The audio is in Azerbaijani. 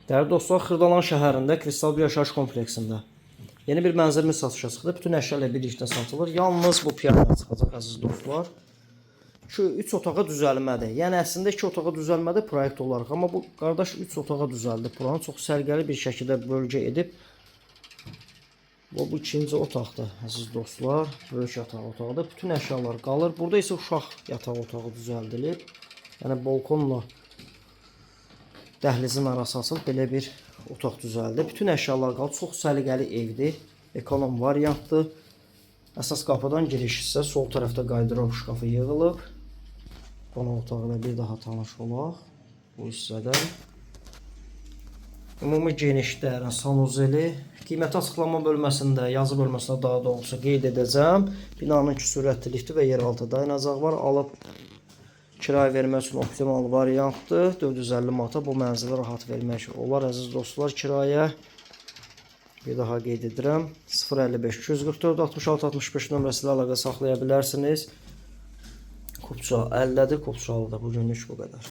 Dəyərli dostlar, Xırdalan şəhərində Kristal bir yaşayış kompleksində yeni bir mənzilimiz satışa çıxdı. Bütün əşyalar birlikdə satılır. Yalnız bu piyano çıxacaq əziz dostlar. Şu 3 otağa düzəlmədir. Yəni əslində 2 otağa düzəlmədir proyekt olaraq, amma bu qardaş 3 otağa düzəldi. Buranı çox sərgəli bir şəkildə bölgə edib. Bu ikinci otaqdır əziz dostlar. Böyük yataq otağıdır. Bütün əşyalar qalır. Burada isə uşaq yataq otağı düzəldilib. Yəni balkonla dəhlizin arası açılıb belə bir otaq düzəldi. Bütün əşyalar qalır. Çox səliqəli evdir. Ekonom variantdır. Əsas qapıdan giriş isə sol tərəfdə qaydırov şkafı yığılıb. Qonaq otağı ilə bir daha tanış olaq. Bu hissədə. Ümumi genişdə sanuzeli. Qiyməti açıqlama bölməsində, yazı bölməsində daha doğrusu qeyd edəcəm. Binanın sürətli lifti və yeraltı dayanacaq var. Alıb kirayə vermək üçün optimal variantdır. 450 manata bu mənzili rahat vermək olar əziz dostlar kirayə. Bir daha qeyd edirəm. 055 244 66 65 nömrəsi ilə əlaqə saxlaya bilərsiniz. Kupça 50-dir. Kupçalı da bugünlük bu qədər.